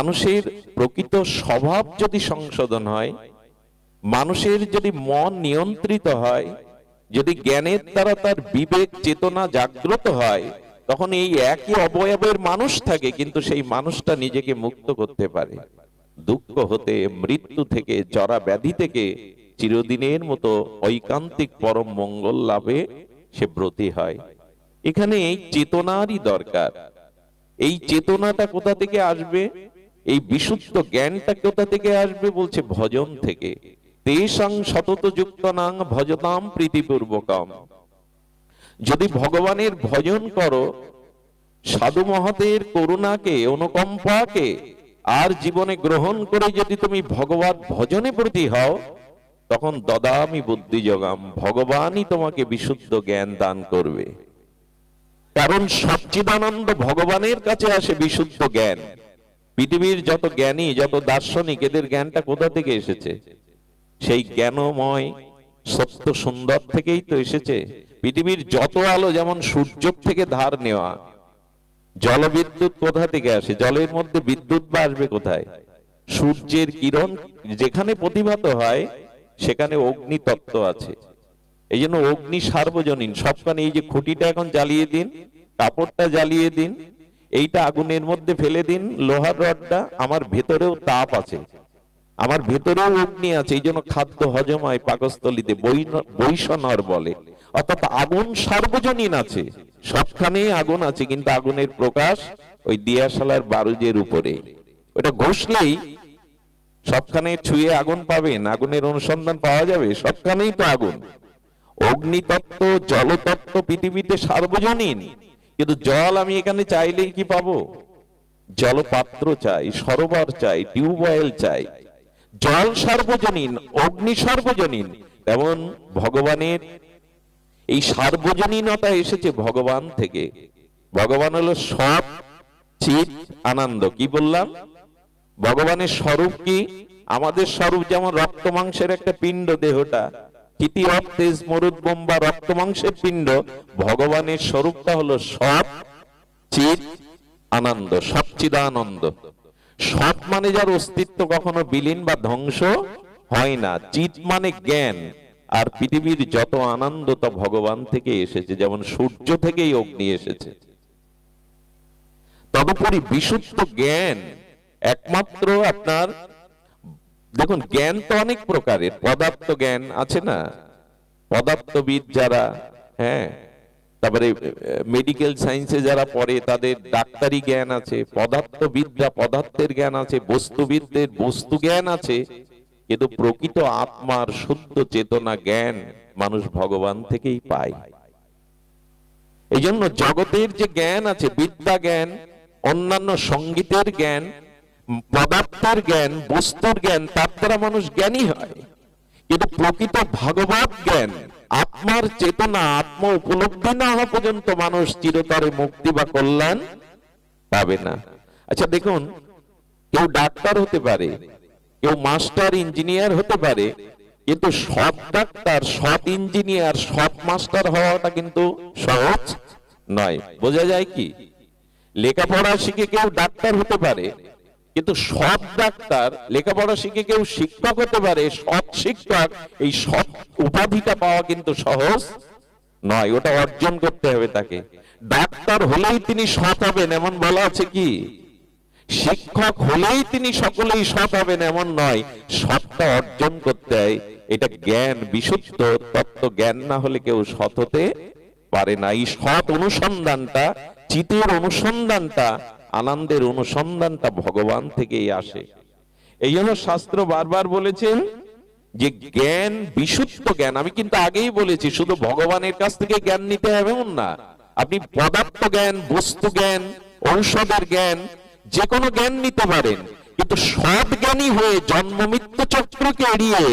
মানুষের প্রকৃত স্বভাব যদি সংশোধন হয়, মানুষের যদি মন নিয়ন্ত্রিত হয়, যদি জ্ঞানের দ্বারা তার বিবেক চেতনা জাগ্রত হয়, তখন এই একই অবয়বের মানুষ থাকে, কিন্তু সেই মানুষটা নিজেকে মুক্ত করতে পারে দুঃখ হতে, মৃত্যু থেকে, জরা ব্যাধি থেকে চিরদিনের মতো ঐকান্তিক পরম মঙ্গল লাভে সে ব্রতী হয়। এখানে এই চেতনারই দরকার। এই চেতনাটা কোথা থেকে আসবে? এই বিশুদ্ধ জ্ঞানটা কোথা থেকে আসবে? বলছে ভজন থেকে। তেষাং সতত যুক্তানাং ভজতাম প্রীতিপূর্বকম। যদি ভগবানের ভজন করো, সাধু মহতের করুণাকে, অনুকম্পাকে আর জীবনে গ্রহণ করে যদি তুমি ভগবত ভজনে প্রতি হও, তখন দদামি বুদ্ধি যোগাম, ভগবানই তোমাকে বিশুদ্ধ জ্ঞান দান করবে। কারণ সচ্চিদানন্দ ভগবানের কাছে আসে বিশুদ্ধ জ্ঞান। পৃথিবীর যত জ্ঞানী, যত দার্শনিক, এদের জ্ঞানটা কোথা থেকে এসেছে? সেই জ্ঞানময় সত্য সুন্দর থেকেই তো এসেছে। পৃথিবীর যত আলো যেমন সূর্য থেকে ধার নেওয়া, জলবিদ্যুৎ কোথা থেকে আসে? জলের মধ্যে বিদ্যুৎ বা আসবে কোথায়? সূর্যের কিরণ যেখানে প্রতিভাত হয় সেখানে অগ্নি তত্ত্ব আছে। এই জন্য অগ্নি সার্বজনীন। সবখানে এই যে খুঁটিটা এখন জ্বালিয়ে দিন, কাপড়টা জ্বালিয়ে দিন, এইটা আগুনের মধ্যে ফেলে দিন, লোহার রডটা, আমার ভেতরেও তাপ আছে, আমার ভেতরেও অগ্নি আছে। এই জন্য খাদ্য হজম হয় পাকস্থলীতে, বৈষণর বলে। অর্থাৎ আগুন সার্বজনীন আছে, সবখানেই আগুন আছে, কিন্তু আগুনের প্রকাশ ওই দিয়াশালার বারুদের উপরে। ওটা ঘষলেই সবখানে ছুঁয়ে আগুন পাবেন, আগুনের অনুসন্ধান পাওয়া যাবে, সবখানেই তো আগুন। অগ্নিতত্ত্ব, জলতত্ত্ব পৃথিবীতে সার্বজনীন, কিন্তু জল আমি এখানে চাইলেই কি পাবো? জলপাত্র চাই, সরোবর চাই, টিউবওয়েল চাই। জল সার্বজনীন, অগ্নি সার্বজনীন। তেমন ভগবানের এই সার্বজনীনতা এসেছে ভগবান থেকে। ভগবান হলো সৎ চিৎ আনন্দ। কি বললাম? ভগবানের স্বরূপ কি? আমাদের স্বরূপ যেমন রক্ত মাংসের একটা পিণ্ড, দেহটা কিতি অফ তেজ মরুদ বোম্বা রক্ত মাংসের পিণ্ড, ভগবানের স্বরূপটা হলো সৎ চিৎ আনন্দ, সচ্চিদানন্দ। সৎ মানে যার অস্তিত্ব কখনো বিলীন বা ধ্বংস হয় না, চিৎ মানে জ্ঞান। আর পৃথিবীর যত আনন্দ তা ভগবান থেকে এসেছে, যেমন সূর্য থেকেই অগ্নি এসেছে। তদুপরি বিশুদ্ধ জ্ঞান একমাত্র আপনার, দেখুন জ্ঞান তো অনেক প্রকারের। পদার্থ জ্ঞান আছে না, পদার্থবিদ যারা, হ্যাঁ, তারপরে মেডিকেল সায়েন্সে যারা পড়ে তাদের ডাক্তারি জ্ঞান আছে, পদার্থবিদরা পদার্থের জ্ঞান আছে, বস্তুবিদদের বস্তু জ্ঞান আছে। কিন্তু প্রকৃত আত্মার শুদ্ধ চেতনা জ্ঞান মানুষ ভগবান থেকেই পায়। এই জন্য জগতের যে জ্ঞান আছে, বিদ্যা জ্ঞান, অন্যান্য সঙ্গীতের জ্ঞান, পদার্থের জ্ঞান, বস্তুর জ্ঞান, তার দ্বারা মানুষ জ্ঞানী হয়। কিন্তু প্রকৃত ভগবত জ্ঞান, আত্মার চেতনা, আত্ম উপলব্ধি না হওয়া পর্যন্ত মানুষ চিরতরে মুক্তি বা কল্যাণ পাবে না। আচ্ছা দেখুন, কেউ ডাক্তার হতে পারে, কেউ মাস্টার ইঞ্জিনিয়ার হতে পারে, কিন্তু সৎ ডাক্তার, সৎ ইঞ্জিনিয়ার, সৎ মাস্টার হওয়াটা কিন্তু সহজ নয়। বোঝা যায় কি? লেখাপড়া শিখে কেউ ডাক্তার হতে পারে, কিন্তু সৎ ডাক্তার, লেখাপড়া শিখে কেউ শিক্ষক হতে পারে, সৎ শিক্ষক, এই সৎ উপাধিটা পাওয়া কিন্তু সহজ নয়, ওটা অর্জন করতে হবে তাকে। ডাক্তার হলেই তিনি সৎ হবেন এমন বলা আছে কি? শিক্ষক হলেই তিনি সকলেই সৎ হবেন এমন নয়, সৎটা অর্জন করতে হয়। এটা জ্ঞান, বিশুদ্ধ তত্ত্ব জ্ঞান না হলে কেউ সৎ হতে পারে না। এই সৎ অনুসন্ধানটা, চিতের অনুসন্ধানটা, আনন্দের অনুসন্ধানটা ভগবান থেকেই আসে। এই জন্য শাস্ত্র বারবার বলেছেন যে জ্ঞান, বিশুদ্ধ জ্ঞান। আমি কিন্তু আগেই বলেছি শুধু ভগবানের কাছ থেকে জ্ঞান নিতে হবে এমন না। আপনি পদার্থ জ্ঞান, বস্তু জ্ঞান, ঔষধের জ্ঞান, যে কোনো জ্ঞান নিতে পারেন, কিন্তু সৎ জ্ঞানী হয়ে জন্ম মৃত্যু চক্রকে এড়িয়ে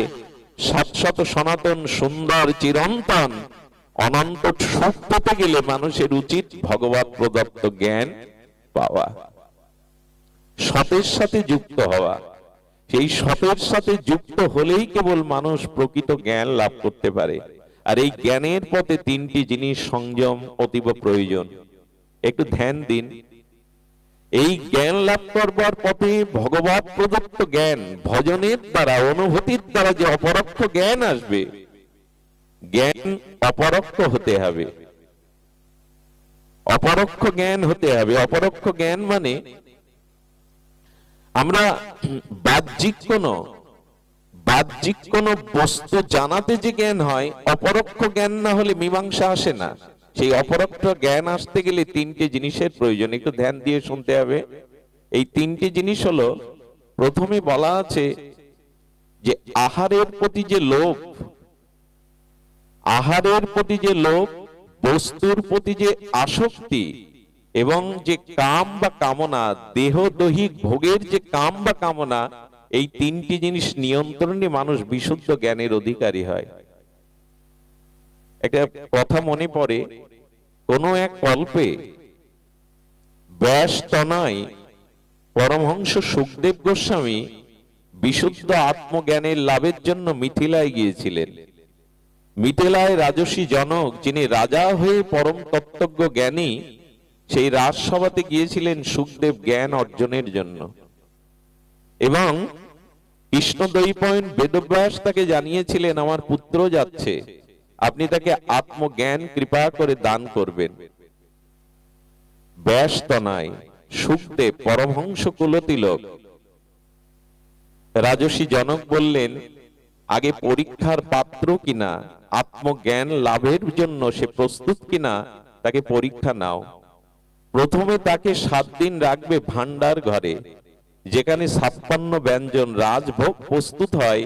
শাশ্বত সনাতন সুন্দর চিরন্তন অনন্ত সুখ পেতে গেলে মানুষের উচিত ভগবত প্রদত্ত জ্ঞান পাওয়া, সতের সাথে যুক্ত হওয়া। সেই সতের সাথে যুক্ত হলেই কেবল মানুষ প্রকৃত জ্ঞান লাভ করতে পারে। আর এই জ্ঞানের পথে তিনটি জিনিস সংযম অতীব প্রয়োজন। একটু ধ্যান দিন। এই জ্ঞান লাভ করবার পথে ভগবত প্রদত্ত জ্ঞান ভজনের দ্বারা, অনুভূতির দ্বারা যে অপরোক্ষ জ্ঞান আসবে, জ্ঞান অপরোক্ষ হতে হবে, অপরোক্ষ জ্ঞান হতে হবে। অপরোক্ষ জ্ঞান মানে আমরা বাহ্যিক কোন বস্তু জানাতে যে জ্ঞান হয়, অপরোক্ষ জ্ঞান না হলে মীমাংসা আসে না। সেই অপরোক্ষ জ্ঞান আসতে গেলে তিনটে জিনিসের প্রয়োজন, একটু ধ্যান দিয়ে শুনতে হবে। এই তিনটে জিনিস হলো, প্রথমে বলা আছে যে আহারের প্রতি যে লোভ, আহারের প্রতি যে লোভ, বস্তুর প্রতি যে আসক্তি, এবং যে কাম বা কামনা, দেহ দৈহিক ভোগের যে কাম বা কামনা, এই তিনটি জিনিস নিয়ন্ত্রণে মানুষ বিশুদ্ধ জ্ঞানের অধিকারী হয়। একটা কথা মনে পড়ে, কোন এক কল্পে ব্যাস তনয় পরমহংস সুখদেব গোস্বামী বিশুদ্ধ আত্মজ্ঞানের লাভের জন্য মিথিলায় গিয়েছিলেন। মিথিলায় রাজসী জনক, যিনি রাজা হয়ে পরম তত্ত্বজ্ঞ জ্ঞানী, সেই রাজসভাতে গিয়েছিলেন সুখদেব জ্ঞান অর্জনের জন্য। এবং কৃষ্ণদ্বৈপায়ন বেদব্যাস তাকে জানিয়েছিলেন, আমার পুত্র যাচ্ছে, আপনি তাকে আত্মজ্ঞান কৃপা করে দান করবেন। ব্যাস তনয় সুখদেব পরমহংস কুলতিলক রাজসী জনক বললেন, আগে পরীক্ষার পাত্র কিনা, আত্মজ্ঞান লাভের জন্য সে প্রস্তুত কিনা, তাকে পরীক্ষা নাও। প্রথমে তাকে 7 দিন রাখবে ভান্ডার ঘরে, যেখানে 56 ব্যঞ্জন রাজভোগ প্রস্তুত হয়,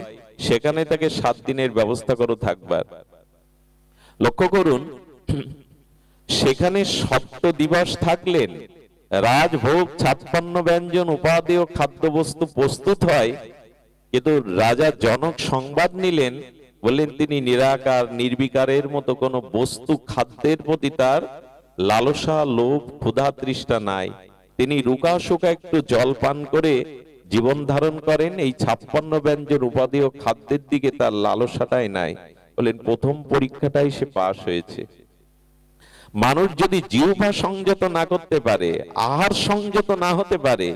সেখানে তাকে 7 দিনের ব্যবস্থা করো থাকবার। লক্ষ্য করুন, সেখানে সপ্ত দিবস থাকলেন, রাজভোগ 56 ব্যঞ্জন উপাদেয় খাদ্যবস্তু প্রস্তুত হয়, কিন্তু রাজা জনক সংবাদ নিলেন, বললেন তিনি নিরাকার নির্বিকারের মতো কোন বস্তু খাদ্যের প্রতি তার লালসা, লোভ, ক্ষুধা, তৃষ্ণা নাই। তিনি রুকা শুকা একটু জল পান করে জীবন ধারণ করেন, এই 56 ব্যঞ্জন উপাদেয় খাদ্যের দিকে তার লালসাটাই নাই। বললেন প্রথম পরীক্ষাটাই সে পাশ হয়েছে। মানুষ যদি জিহ্বা সংযত না করতে পারে, আহার সংযত না হতে পারে,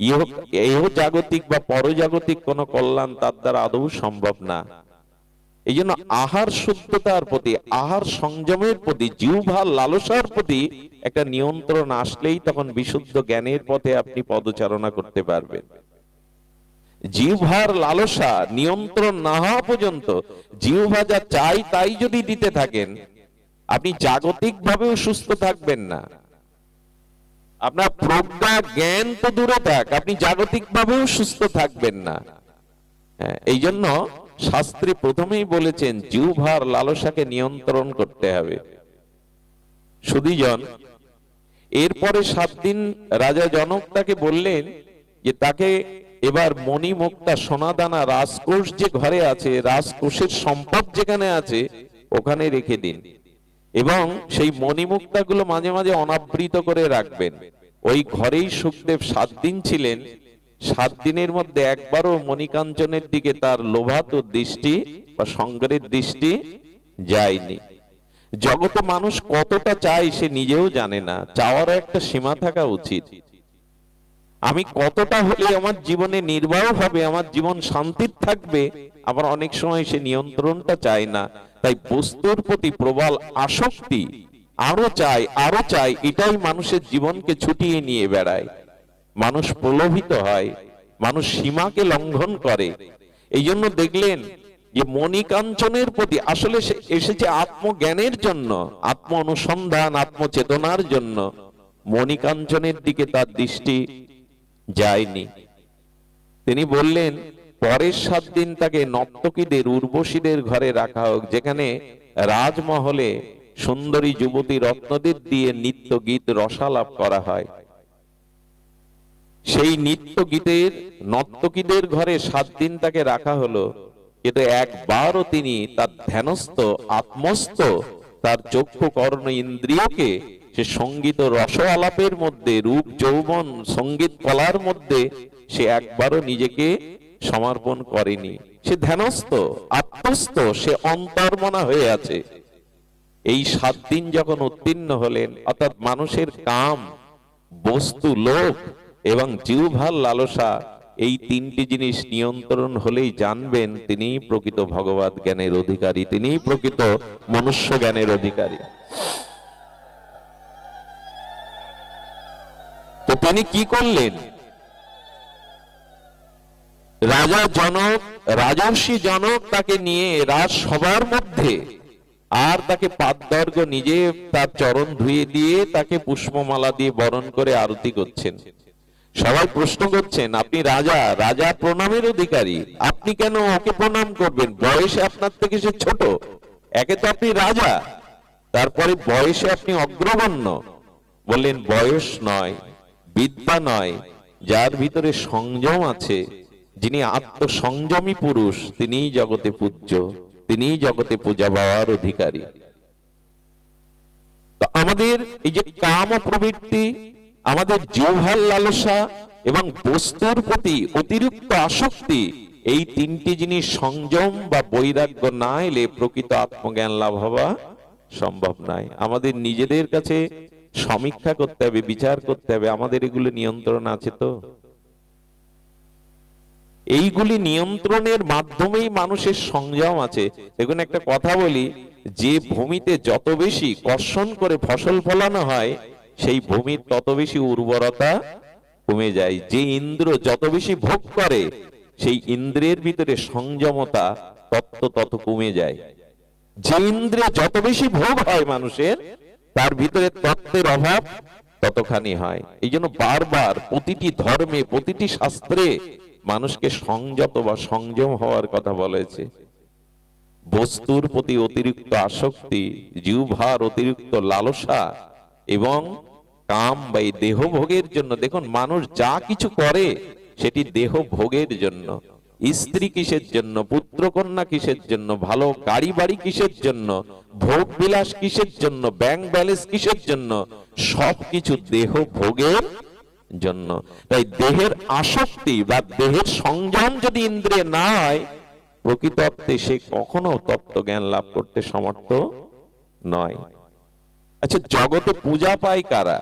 ইহ জাগতিক বা পরজাগতিক কোন কল্যাণ তার দ্বারা আদৌ সম্ভব না। এই জন্য আহার শুদ্ধতার প্রতি, আহার সংযমের প্রতি, জিহ্বার লালসার প্রতি একটা নিয়ন্ত্রণ আসলেই তখন বিশুদ্ধ জ্ঞানের পথে আপনি পদচারণা করতে পারবেন। জিহ্বার লালসা নিয়ন্ত্রণ না হওয়া পর্যন্ত, জিহ্বা যা চাই তাই যদি দিতে থাকেন, আপনি জাগতিক ভাবেও সুস্থ থাকবেন না। আপনার প্রজ্ঞা জ্ঞান তো দূরে থাক, আপনি জাগতিক ভাবেও সুস্থ থাকবেন না। এই জন্য শাস্ত্রে প্রথমেই বলেছেন জিহ্বার লালসাকে নিয়ন্ত্রণ করতে হবে। সুধীজন, এরপরে 7 দিন রাজা জনক তাকে বললেন যে তাকে এবার মণিমুক্তা, সোনাদানা, রাজকোষ যে ঘরে আছে, রাজকোষের সম্পদ যেখানে আছে ওখানে রেখে দিন, এবং সেই মণিমুক্তাগুলো মাঝে মাঝে অনাবৃত করে রাখবেন। ওই ঘরেই সুখদেব 7 দিন ছিলেন। 7 দিনের মধ্যে একবারও মণিকাঞ্চনের দিকে তার লোভাত দৃষ্টি বা সংগ্রহের দৃষ্টি যায়নি। জগতে মানুষ কতটা চায় সে নিজেও জানে না, চাওয়ারও একটা সীমা থাকা উচিত। আমি কতটা হলে আমার জীবনে নির্বাহ হবে, আমার জীবন শান্তির থাকবে, আবার অনেক সময় সে নিয়ন্ত্রণটা চায় না। তাই বস্তুর প্রতি প্রবল আসক্তি, আরো চাই, এটাই মানুষের জীবনকে ছুটিয়ে নিয়ে বেড়ায়। মানুষ প্রলোভিত হয়, মানুষ সীমাকে লঙ্ঘন করে। এই জন্য দেখলেন যে মণিকাঞ্চনের প্রতি আসলে সে এসেছে আত্মজ্ঞানের জন্য, আত্ম অনুসন্ধান, আত্মচেতনার জন্য। মণিকাঞ্চনের দিকে তার দৃষ্টি যায়নি। তিনি বললেন পরের 7 দিন তাকে নর্তকীদের, উর্বশীদের ঘরে রাখা হোক, যেখানে রাজমহলে সুন্দরী যুবতী রত্নদের দিয়ে নিত্য গীত রসালাপ করা হয়। সেই নিত্য গীতের নর্তকীদের ঘরে 7 দিন তাকে রাখা হলো, কিন্তু একবারও তিনি তার ধ্যানস্থ, আত্মস্থ, তার চক্ষু কর্ণ ইন্দ্রিয়কে সে সঙ্গীত রস আলাপের মধ্যে, রূপ যৌবন সঙ্গীত কলার মধ্যে সে একবারও নিজেকে সমর্পণ করেনি। সে ধ্যানস্থ, আত্মস্থ, সে অন্তর্মনা হয়ে আছে। এই 7 দিন যখন উত্তীর্ণ হলেন, অর্থাৎ মানুষের কাম, বস্তু লোভ এবং জিহ্বার লালসা, এই তিনটি জিনিস নিয়ন্ত্রণ হলেই জানবেন তিনিই প্রকৃত ভগবত জ্ঞানের অধিকারী, তিনিই প্রকৃত মনুষ্য জ্ঞানের অধিকারী। তো তিনি কি করলেন? রাজা জনক, রাজর্ষি জনক তাকে নিয়ে রাজসভার মধ্যে, আর তাকে পাদদর্ঘ নিজে তার চরণ ধুয়ে দিয়ে তাকে পুষ্পমালা দিয়ে বরণ করে আরতি করছেন। সবাই প্রশ্ন করছেন, আপনি রাজা, রাজা প্রণামের অধিকারী, আপনি কেন ওকে প্রণাম করবেন? বয়সে আপনার থেকে সে ছোট, একে তো আপনি রাজা, তারপরে বয়সে আপনি অগ্রগণ্য। বললেন, বয়স নয়, বিদ্যা নয়, যার ভিতরে সংযম আছে, যিনি আত্মসংযমী পুরুষ, তিনিই জগতে পূজ্য, তিনিই জগতে পূজা পাওয়ার অধিকারী। তো আমাদের এই যে কাম প্রবৃত্তি, আমাদের জিহ্বার লালসা এবং বস্তুর প্রতি অতিরিক্ত আসক্তি, এই তিনটি জিনিস সংযম বা বৈরাগ্য না এলে প্রকৃত আত্মজ্ঞান লাভ হওয়া সম্ভব নয়। আমাদের নিজেদের কাছে সমীক্ষা করতে হবে, বিচার করতে হবে, আমাদের এগুলো নিয়ন্ত্রণ আছে তো? এইগুলি নিয়ন্ত্রণের মাধ্যমেই মানুষের সংযম আছে। দেখুন, একটা কথা বলি, যে ভূমিতে যত বেশি কর্ষণ করে ফসল ফলানো হয়, সেই ভূমির তত বেশি উর্বরতা কমে যায়। যে ইন্দ্র যত বেশি ভোগ করে, সেই ইন্দ্রের ভিতরে সংযমতা তত কমে যায়। যে ইন্দ্রে যত বেশি ভোগ হয় মানুষের, তার ভিতরে তত্ত্বের অভাব ততখানি হয়। এই জন্য বারবার প্রতিটি ধর্মে, প্রতিটি শাস্ত্রে মানুষকে সংযত বা সংযম হওয়ার কথা বলেছে। বস্তুর প্রতি অতিরিক্ত আসক্তি, জিহ্বার অতিরিক্ত লালসা এবং কাম বা এই দেহ ভোগের জন্য, দেখুন মানুষ যা কিছু করে সেটি দেহ ভোগের জন্য। স্ত্রী কিসের জন্য, পুত্র কন্যা কিসের জন্য, ভালো গাড়ি বাড়ি কিসের জন্য, ভোগ বিলাস কিসের জন্য, ব্যাংক ব্যালেন্স কিসের জন্য? সবকিছু দেহ ভোগের জন্য। তাই দেহের আসক্তি বা দেহের সংযম যদি ইন্দ্রিয়ে না হয়, প্রকৃত অর্থে সে কখনো তত্ত্ব জ্ঞান লাভ করতে সমর্থ নয়। আচ্ছা, জগতে পূজা পায় কারা?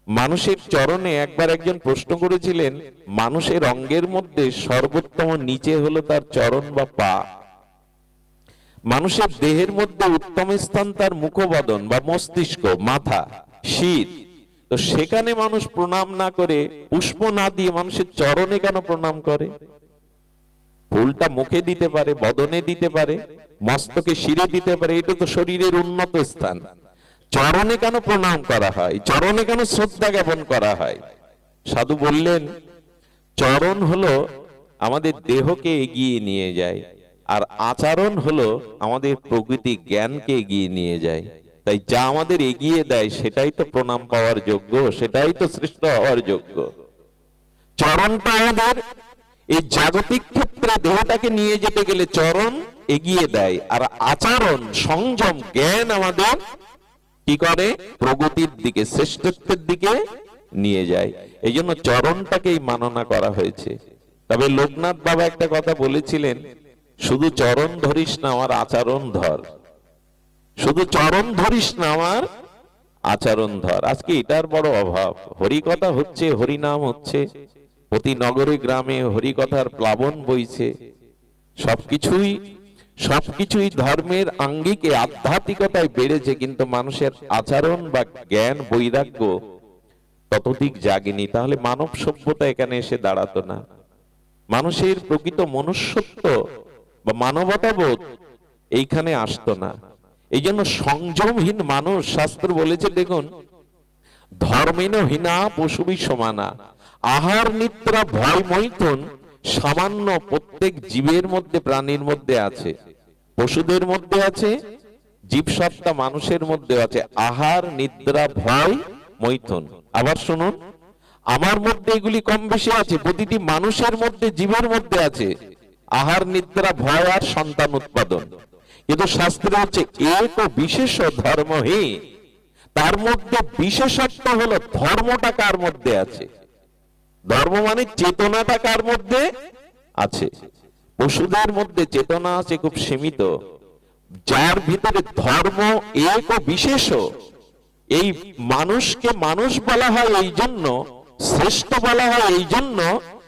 মানুষের চরণে একবার একজন প্রশ্ন করেছিলেন, মানুষের অঙ্গের মধ্যে সর্বোত্তম নিচে হলো তার চরণ বা পা। মানুষের দেহের মধ্যে উত্তম স্থান তার মুখবদন বা মস্তিষ্ক, মাথা, শির। তো সেখানে মানুষ প্রণাম না করে, পুষ্প না দিয়ে মানুষের চরণে কেন প্রণাম করে? ফুলটা মুখে দিতে পারে, বদনে দিতে পারে, মস্তকে শিরে দিতে পারে, এটা তো শরীরের উন্নত স্থান। চরণে কেন প্রণাম করা হয়? চরণে কেন শ্রদ্ধা জ্ঞাপন করা হয়? সাধু বললেন, চরণ হলো আমাদের দেহকে এগিয়ে নিয়ে যায়, আর আচরণ হলো আমাদের প্রকৃতি জ্ঞানকে এগিয়ে নিয়ে যায়। তাই যা আমাদের এগিয়ে দেয় সেটাই তো প্রণাম পাওয়ার যোগ্য, সেটাই তো শ্রেষ্ঠ হওয়ার যোগ্য। চরণটা আমাদের এই জাগতিক ক্ষেত্রে দেহটাকে নিয়ে যেতে গেলে চরণ এগিয়ে দেয়, আর আচরণ, সংযম, জ্ঞান আমাদের কি করে? প্রগতির দিকে, শ্রেষ্ঠত্বের দিকে নিয়ে যায়। এই জন্য চরণটাকেই মাননা করা হয়েছে। তবে লোকনাথ বাবা একটা কথা বলেছিলেন, শুধু চরণ ধরিস না, আমার আচরণ ধর। শুধু চরণ ধরিস না, আমার আচরণ ধর। আজকে এটার বড় অভাব। হরিকথা হচ্ছে, হরিনাম হচ্ছে, প্রতি নগরে গ্রামে হরিকথার প্লাবন বইছে। সবকিছুই ধর্মের আঙ্গিকে আধ্যাত্মিকতায় বেড়েছে, কিন্তু মানুষের আচরণ বা জ্ঞান বৈরাগ্য ততোধিক জাগেনি। তাহলে মানব সভ্যতা এখানে এসে দাঁড়াতো না, মানুষের প্রকৃত মনুষ্যত্ব বা মানবতাবোধ এইখানে আসতো না। এই জন্য সংযমহীন মানুষ, শাস্ত্র বলেছে, দেখুন, ধর্মেন হীনা পশুবি সমানা, আহার নিদ্রা ভয় মৈথুন সামান্য প্রত্যেক জীবের মধ্যে, প্রাণীর মধ্যে আছে, পশুদের মধ্যে আছে, জীবসত্তা মানুষের মধ্যে আছে। আহার নিদ্রা ভয় মৈথুন। আবার শুনুন, আমার মধ্যে এগুলি কম বেশি আছে, প্রতিটি মানুষের মধ্যে, জীবের মধ্যে আছে আহার নিদ্রা ভয় আর সন্তান উৎপাদন। কিন্তু শাস্ত্রে হচ্ছে এক বিশেষ ধর্মহী, তার মধ্যে বিশেষত্ব হলো ধর্মটা কার মধ্যে আছে। ধর্ম মানে চেতনাটা কার মধ্যে আছে। পশুদের মধ্যে চেতনা আছে খুব সীমিত, যার ভিতরে ধর্ম এক বিশেষ, এই মানুষকে মানুষ বলা হয় এই জন্য, শ্রেষ্ঠ বলা হয় এই জন্য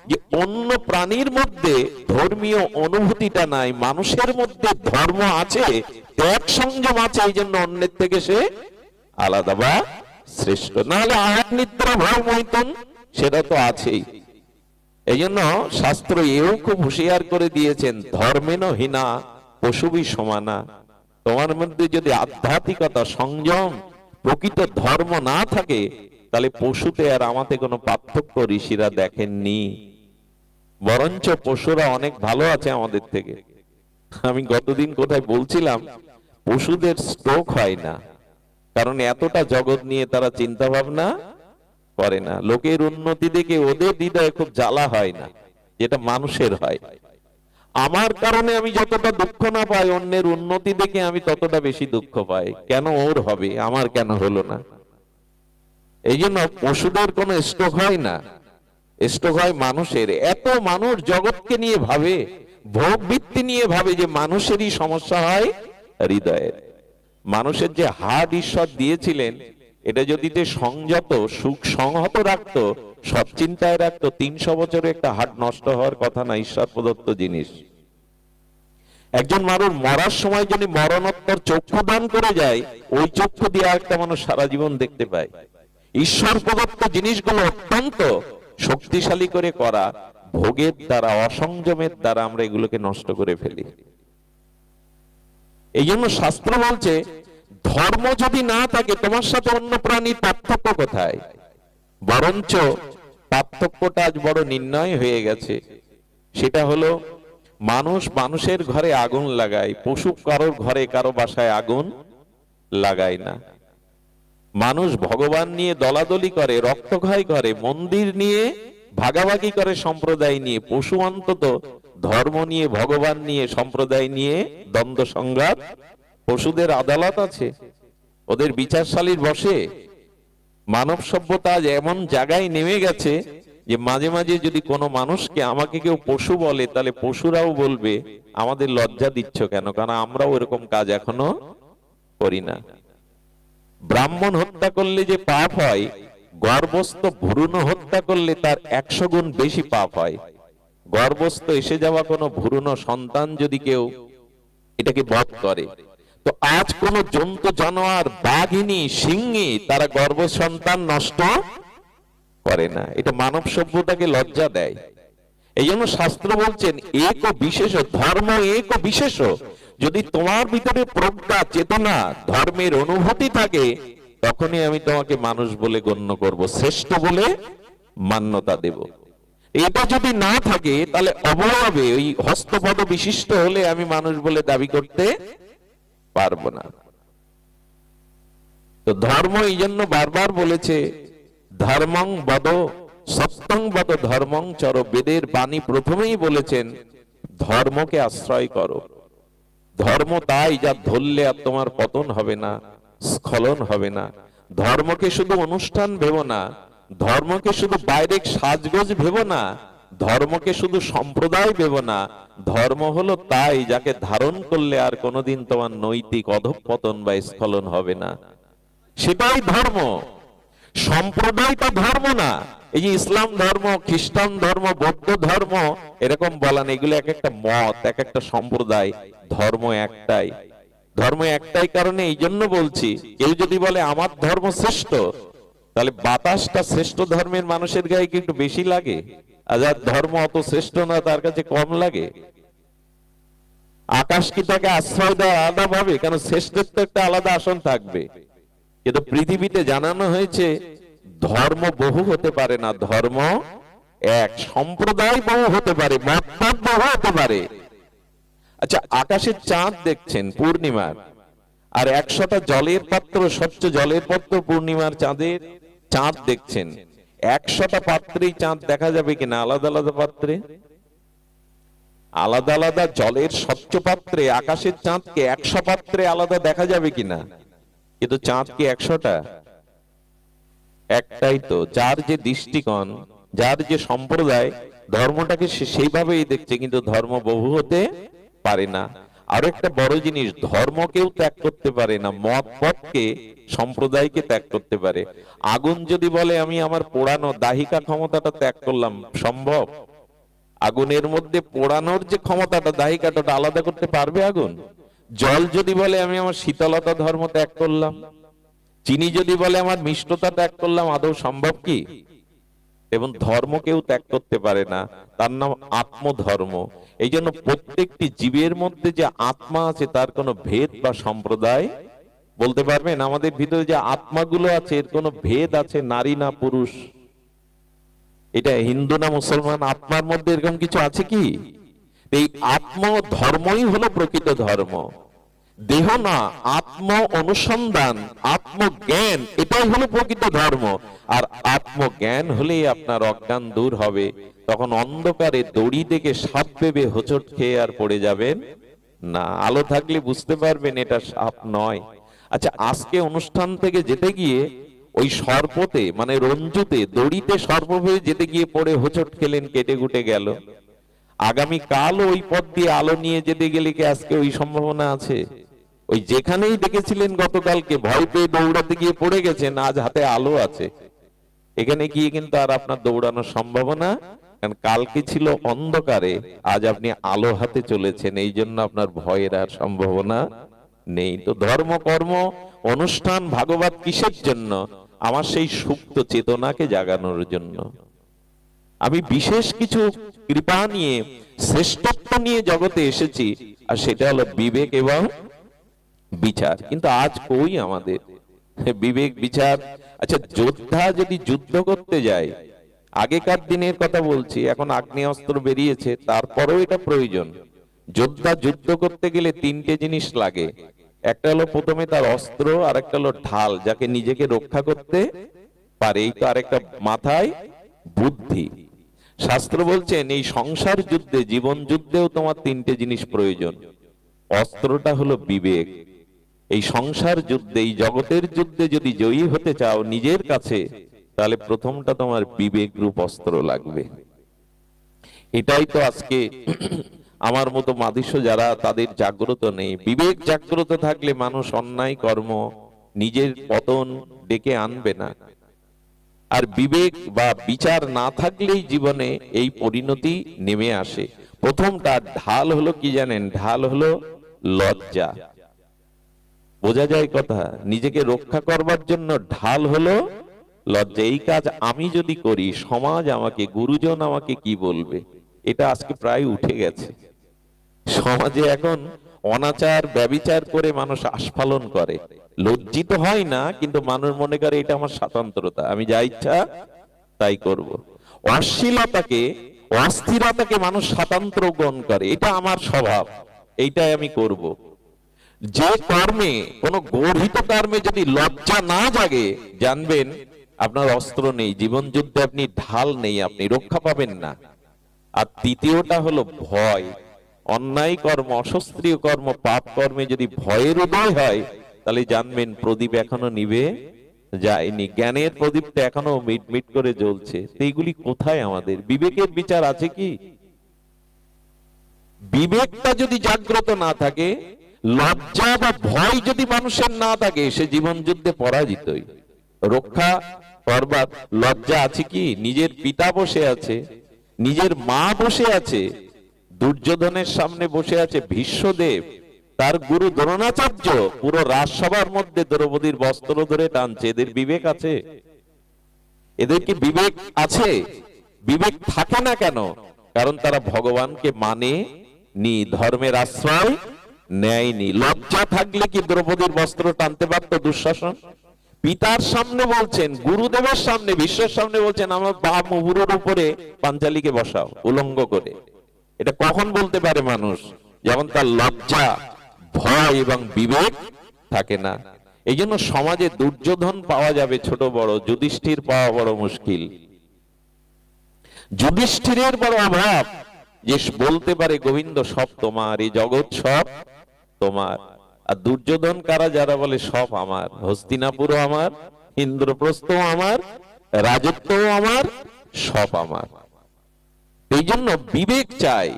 যে অন্য প্রাণীর মধ্যে ধর্মীয় অনুভূতিটা নাই, মানুষের মধ্যে ধর্ম আছে, ত্যাগ সংযম আছে, এই জন্য অন্যের থেকে সে আলাদা বা শ্রেষ্ঠ। না হলে আহার নিদ্রা ভয় মৈথুন সেটা তো আছেই। এই জন্য শাস্ত্র এও খুব হুঁশিয়ার করে দিয়েছেন, ধর্মেন হীনা পশুবি সমানা। তোমার মধ্যে যদি আধ্যাত্মিকতা, সংযম, প্রকৃত ধর্ম না থাকে, তাহলে পশুতে আর আমাতে কোনো পার্থক্য ঋষিরা দেখেননি। বরঞ্চ পশুরা অনেক ভালো আছে আমাদের থেকে। আমি গতদিন কোথায় বলছিলাম, পশুদের স্ট্রোক হয় না, কারণ এতটা জগৎ নিয়ে তারা চিন্তা ভাবনা করে না। লোকের উন্নতি দেখে ওদের হৃদয়ে খুব জ্বালা হয় না, যেটা মানুষের হয়। আমার কারণে আমি যতটা দুঃখ না পাই, অন্যের উন্নতি দেখে আমি ততটা বেশি দুঃখ পাই। কেন ওর হবে, আমার কেন হলো না? এই জন্য পশুদের কোনো স্ট্রোক হয় না, স্ট্রোক হয় মানুষের। এত মানুষ জগৎকে নিয়ে ভাবে, ভোগ বৃত্তি নিয়ে ভাবে, যে মানুষেরই সমস্যা হয় হৃদয়ের। মানুষের যে হার্ট ঈশ্বর দিয়েছিলেন, এটা যদি সংযত, সুখ সংহত রাখতো, সৎচিন্তায় রাখতো, 300 বছরে একটা হার্ট নষ্ট হওয়ার কথা না, ঈশ্বর প্রদত্ত জিনিস। একজন মানুষ মরার সময় যদি মরণোত্তর চক্ষু দান করে যায়, ওই চক্ষু দিয়ে একটা মানুষ সারা জীবন দেখতে পায়। ঈশ্বর প্রদত্ত জিনিসগুলো অত্যন্ত শক্তিশালী করে করা, ভোগের দ্বারা, অসংযমের দ্বারা আমরা এগুলোকে নষ্ট করে ফেলি। এই জন্য শাস্ত্র বলছে, ধর্ম যদি না থাকে, তোমার সাথে অন্য প্রাণীর পার্থক্য কোথায়? বরঞ্চ পার্থক্যটা আজ বড় নির্ণয় হয়ে গেছে। সেটা হলো, মানুষ মানুষের ঘরে আগুন লাগায়, পশু কারোর ঘরে, কারো বাসায় আগুন লাগায় না। মানুষ ভগবান নিয়ে দলাদলি করে, রক্তক্ষয় করে, মন্দির নিয়ে ভাগাভাগি করে, সম্প্রদায় নিয়ে। পশু অন্তত ধর্ম নিয়ে, ভগবান নিয়ে, সম্প্রদায় নিয়ে দ্বন্দ্ব সংঘাত। পশুদের আদালত আছে, ওদের বিচারশালীর বসে। মানব সভ্যতা আজ এমন জায়গায় নেমে গেছে যে মাঝে মাঝে যদি কোনো মানুষকে, আমাকে কেউ পশু বলে, তাহলে পশুরাও বলবে আমাদের লজ্জা দিচ্ছ কেন, কারণ আমরাও এরকম কাজ এখনো করি না। ব্রাহ্মণ হত্যা করলে যে পাপ হয়, গর্ভস্থ ভ্রূণ হত্যা করলে তার 100 গুণ বেশি পাপ হয়। গর্ভস্থ এসে যাওয়া কোনো ভ্রূণ সন্তান যদি কেউ এটাকে বধ করে, তো আজ কোন জন্তু জানোয়ার, বাঘিনী, সিংহী, তারা গর্ভ সন্তান নষ্ট করে না। এটা মানব সভ্যতাকে লজ্জা দেয়। এই জন্য শাস্ত্র বলছেন, এক বিশেষ ধর্ম, এক বিশেষ। যদি তোমার ভিতরে প্রজ্ঞা, চেতনা, ধর্মের অনুভূতি থাকে, তখনই আমি তোমাকে মানুষ বলে গণ্য করব, শ্রেষ্ঠ বলে মান্যতা দেব। এটা যদি না থাকে, তাহলে অবয়বে ওই হস্তপদ বিশিষ্ট হলে আমি মানুষ বলে দাবি করতে পারবো না। তো ধর্ম এই জন্য বারবার বলেছে, ধর্মং বদ সত্যং বদ ধর্মং চর। বেদের বাণী প্রথমেই বলেছেন, ধর্মকে আশ্রয় করো। ধর্ম তাই যা ধরলে আর তোমার পতন হবে না, স্খলন হবে না। ধর্মকে শুধু অনুষ্ঠান ভেবো না, ধর্মকে শুধু বাইরের সাজগোজ ভেবো না, ধর্মকে শুধু সম্প্রদায় ভেবো না। ধর্ম হলো তাই যাকে ধারণ করলে আর কোনোদিন তোমার নৈতিক অধঃপতন বা স্খলন হবে না, সেটাই ধর্ম। সম্প্রদায়টা ধর্ম না। এই যে ইসলাম ধর্ম, খ্রিস্টান ধর্ম, বৌদ্ধ ধর্ম, এরকম বলেন, এগুলো এক একটা মত, এক একটা সম্প্রদায়। ধর্ম একটাই। ধর্ম একটাই কারণে এই জন্য বলছি, কেউ যদি বলে আমার ধর্ম শ্রেষ্ঠ, তাহলে বাতাসটা শ্রেষ্ঠ ধর্মের মানুষের গায়ে কি একটু বেশি লাগে? আর যার ধর্ম অত শ্রেষ্ঠ না, তার কাছে কম লাগে? আকাশ কি তাকে আশ্রয় দেয় আলাদা ভাবে? কেন, শ্রেষ্ঠত্ব একটা আলাদা আসন থাকবে। কিন্তু পৃথিবীতে জানানো হয়েছে, ধর্ম বহু হতে পারে না, ধর্ম এক। সম্প্রদায় বহু হতে পারে, মতবাদ বহু হতে পারে। আচ্ছা, আকাশের চাঁদ দেখছেন পূর্ণিমার, আর 100টা জলের পাত্র, স্বচ্ছ জলের পাত্র পূর্ণিমার চাঁদের চাঁদ দেখছেন। 100টা পাত্রেই চাঁদ দেখা যাবে কিনা? আলাদা আলাদা পাত্রে, আলাদা আলাদা জলের স্বচ্ছ পাত্রে আকাশের চাঁদকে 100 পাত্রে আলাদা দেখা যাবে কিনা? কিন্তু চাঁদ কি 100টা? একটাই তো। যার যে দৃষ্টিকোণ, যার যে সম্প্রদায়, ধর্মটাকে সেইভাবেই দেখছে, কিন্তু ধর্ম বহু হতে পারে না। আরো একটা বড় জিনিস, ধর্মকেও ত্যাগ করতে পারে না, মত পথকে সম্প্রদায়কে ত্যাগ করতে পারে। আগুন যদি বলে আমি আমার পোড়ানো দাহিকা ক্ষমতাটা ত্যাগ করলাম, সম্ভব? আগুনের মধ্যে পোড়ানোর যে ক্ষমতাটা, দাহিকাটা, আলাদা করতে পারবে আগুন? জল যদি বলে আমি আমার শীতলতা ধর্ম ত্যাগ করলাম, চিনি যদি বলে আমার মিষ্টতা ত্যাগ করলাম, আদৌ সম্ভব কি? এবং ধর্ম কেউ ত্যাগ করতে পারে না, তার নাম আত্মধর্ম। এই জন্য প্রত্যেকটি জীবের মধ্যে যে আত্মা আছে তার কোনো ভেদ বা সম্প্রদায় বলতে পারবেন? আমাদের ভিতরে যে আত্মাগুলো আছে এর কোনো ভেদ আছে, নারী না পুরুষ? এটা হিন্দু না মুসলমান, আত্মার মধ্যে এরকম কিছু আছে কি? এই আত্ম ধর্মই হলো প্রকৃত ধর্ম। দেহ না, আত্ম অনুসন্ধান, আত্মজ্ঞান, এটাই হলো প্রকৃত ধর্ম। আর আত্মজ্ঞান হলেই আপনার অজ্ঞান দূর হবে। তখন অন্ধকারে দড়ি থেকে সাপ ভেবে হোঁচট খেয়ে আর পড়ে যাবেন না। আলো থাকলে বুঝতে পারবেন এটা সাপ নয়। আচ্ছা, আজকে অনুষ্ঠান থেকে যেতে গিয়ে ওই সর্পতে মানে রঞ্জুতে দড়িতে সর্প ভেবে যেতে গিয়ে পড়ে হোঁচট খেলেন, কেটে কুটে গেল। আগামী কাল ওই পথ দিয়ে আলো নিয়ে যেতে গেলে কি আজকে ওই সম্ভাবনা আছে? ওই যেখানেই দেখেছিলেন গতকালকে ভয় পেয়ে দৌড়াতে গিয়ে পড়ে গেছেন, আজ হাতে আলো আছে, এখানে গিয়ে কিন্তু আর আপনার দৌড়ানোর সম্ভাবনা, কারণ কালকে ছিল অন্ধকারে, আজ আপনি আলো হাতে চলেছেন, এই জন্য আপনার ভয়ের আর সম্ভাবনা নেই। তো ধর্ম কর্ম অনুষ্ঠান ভাগবত কিসের জন্য? আমার সেই সুপ্ত চেতনাকে জাগানোর জন্য। আমি বিশেষ কিছু কৃপা নিয়ে, শ্রেষ্ঠত্ব নিয়ে জগতে এসেছি, আর সেটা হলো বিবেক এবং বিচার। কিন্তু আজ কই আমাদের বিবেক বিচার? আচ্ছা, যোদ্ধা যদি যুদ্ধ করতে যায়, আগেকার দিনের কথা বলছি, এখন আগ্নেয়াস্ত্র বেরিয়েছে, তারপরেও এটা প্রয়োজন। যোদ্ধা যুদ্ধ করতে গেলে তিনটে জিনিস লাগে। একটা হলো প্রথমে তার অস্ত্র, আর একটা হলো ঢাল, যাকে নিজেকে রক্ষা করতে পারে। এই তো আরেকটা মাথায় বুদ্ধি। শাস্ত্র বলছেন এই সংসার যুদ্ধে, জীবন যুদ্ধেও তোমার তিনটে জিনিস প্রয়োজন। অস্ত্রটা হলো বিবেক। এই সংসার যুদ্ধে, এই জগতের যুদ্ধে যদি জয়ী হতে চাও নিজের কাছে, তাহলে প্রথমটা তোমার বিবেক রূপ অস্ত্র লাগবে। এটাই তো আজকে আমার মতো মাদিস্য যারা, তাদের জাগ্রত নেই। বিবেক জাগ্রত থাকলে মানুষ অন্যায় কর্ম, নিজের পতন ডেকে আনবে না। আর বিবেক বা বিচার না থাকলেই জীবনে এই পরিণতি নেমে আসে। প্রথমটা ঢাল হলো কি জানেন? ঢাল হলো লজ্জা। বোঝা যায় কথা? নিজেকে রক্ষা করবার জন্য ঢাল হলো লজ্জা। এই কাজ আমি যদি করি, সমাজ আমাকে, গুরুজন আমাকে কি বলবে? এটা আজকে প্রায় উঠে গেছে। সমাজে এখন অনাচার ব্যভিচার করে মানুষ আস্ফালন করে, লজ্জিত হয় না, কিন্তু মানুষ মনে করে এটা আমার স্বাতন্ত্রতা, আমি যা ইচ্ছা তাই করব। অশ্লীলতাকে, অস্থিরতাকে মানুষ স্বাতন্ত্র গ্রহণ করে, এটা আমার স্বভাব, এইটাই আমি করব। যে কর্মে, কোন গর্হিত কর্মে যদি লজ্জা না জাগে, জানবেন আপনার অস্ত্র নেই, জীবন যুদ্ধে আপনি ঢাল নেই, আপনি রক্ষা পাবেন না। আর তৃতীয়টা হলো ভয়। অন্যায় কর্ম, অশাস্ত্রীয় কর্ম, পাপ কর্মে যদি ভয়ের উদয় হয়, তাহলে জানবেন প্রদীপ এখনো নিভে যায়নি, জ্ঞানের প্রদীপটা এখনো মিটমিট করে জ্বলছে। এইগুলি কোথায় আমাদের? বিবেকের বিচার আছে কি? বিবেকটা যদি জাগ্রত না থাকে, লজ্জা বা ভয় যদি মানুষের না থাকে, সে জীবন যুদ্ধে পরাজিতই। রক্ষা করবার লজ্জা আছে কি? নিজের পিতা বসে আছে, নিজের মা বসে আছে, দুর্যোধনের সামনে বসে আছে ভীষ্মদেব, তার গুরু দ্রোণাচার্য পুরো রাজসভার মধ্যে দ্রৌপদীর বস্ত্র ধরে টানছে। এদের বিবেক আছে? এদের কি বিবেক আছে? বিবেক থাকে না কেন? কারণ তারা ভগবানকে মানে নি, ধর্মের আশ্রয় নেয়নি। লজ্জা থাকলে কি দ্রৌপদীর বস্ত্র টানতে পারত দুঃশাসন? পিতার সামনে বলছেন, গুরুদেবের সামনে, বিশ্বের সামনে বলছেন আমার বাপ মুহুরের উপরে পাঞ্চালীকে বসাও উলঙ্গ করে। এটা কখন বলতে পারে মানুষ? যখন তার লজ্জা, ভয় এবং বিবেক থাকে না। এই জন্য সমাজে দুর্যোধন পাওয়া যাবে ছোট বড়, যুধিষ্ঠির পাওয়া বড় মুশকিল। যুধিষ্ঠিরের বড় অভাব যে বলতে পারে গোবিন্দ সব তোমার, এই জগৎ সব তোমার। আর দুর্যোধন কারা? যারা বলে সব আমার, হস্তিনাপুরও আমার, ইন্দ্রপ্রস্থও আমার, রাজত্বও আমার, সব আমার। এই জন্য বিবেক চাই,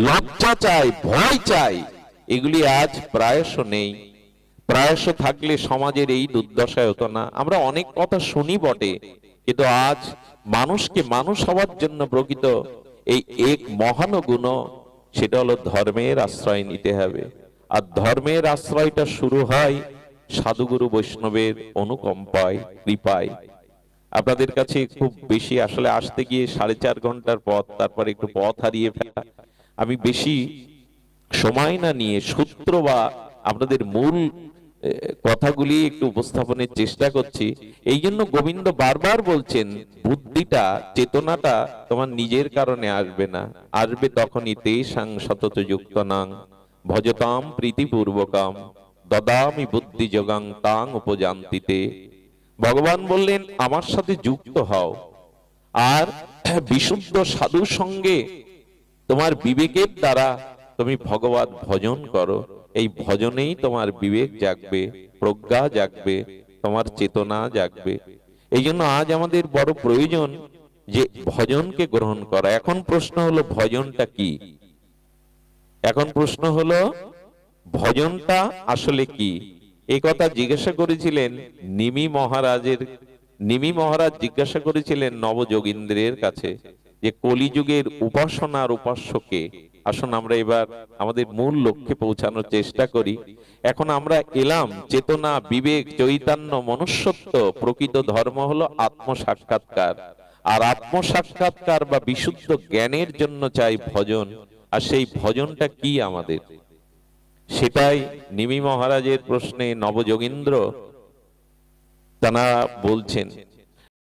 লজ্জা চাই, ভয় চাই। এগুলি আজ প্রায়শ নেই। প্রায়শ থাকলে সমাজের এই দুর্দশায় হতো না। আমরা অনেক কথা শুনি বটে, কিন্তু আজ মানুষকে মানুষ হওয়ার জন্য প্রকৃত এই এক মহান গুণ, সেটা হলো ধর্মের আশ্রয় নিতে হবে। আর ধর্মের আশ্রয়টা শুরু হয় সাধুগুরু বৈষ্ণবের অনুকম্পায়, কৃপায়। আপনাদের কাছে খুব বেশি আসলে আসতে গিয়ে 4.5 ঘন্টার পথ, তারপরে একটু পথ হারিয়ে ফেলা, আমি বেশি সময় না নিয়ে সূত্র বা আপনাদের মূল কথাগুলি একটু উপস্থাপনের চেষ্টা করছি। এই জন্য গোবিন্দ বারবার বলছেন, বুদ্ধিটা, চেতনাটা তোমার নিজের কারণে আসবে না, আসবে তখনই তেষাং সতত যুক্তনাং ভজতাম প্রীতিপূর্বকাম দদামি বুদ্ধি যোগাং তাং উপজান্তিতে। ভগবান বললেন, আমার সাথে যুক্ত হও, আর বিশুদ্ধ সাধুর সঙ্গে তোমার বিবেকের দ্বারা তুমি ভগবত ভজন করো। এই ভজনেই তোমার বিবেক জাগবে, প্রজ্ঞা জাগবে, তোমার চেতনা জাগবে। এই জন্য আজ আমাদের বড় প্রয়োজন যে ভজনকে গ্রহণ করা। এখন প্রশ্ন হলো ভজনটা কি? এখন প্রশ্ন হলো ভজনটা আসলে কি? এই কথা জিজ্ঞাসা করেছিলেন নিমি মহারাজ জিজ্ঞাসা করেছিলেন নবযোগীন্দ্রের কাছে, যে কলিযুগের উপাসনার উপাস্যকে। আসুন আমরা এবার আমাদের মূল লক্ষ্যে পৌঁছানোর চেষ্টা করি। এখন আমরা এলাম চেতনা, বিবেক, চৈতন্য, মনুষ্যত্ব। প্রকৃত ধর্ম হলো আত্মসাক্ষাৎকার। আর আত্মসাক্ষাৎকার বা বিশুদ্ধ জ্ঞানের জন্য চাই ভজন। আর সেই ভজনটা কি আমাদের? সেটাই নিমি মহারাজের প্রশ্নে নবযোগীন্দ্র তারা বলছেন।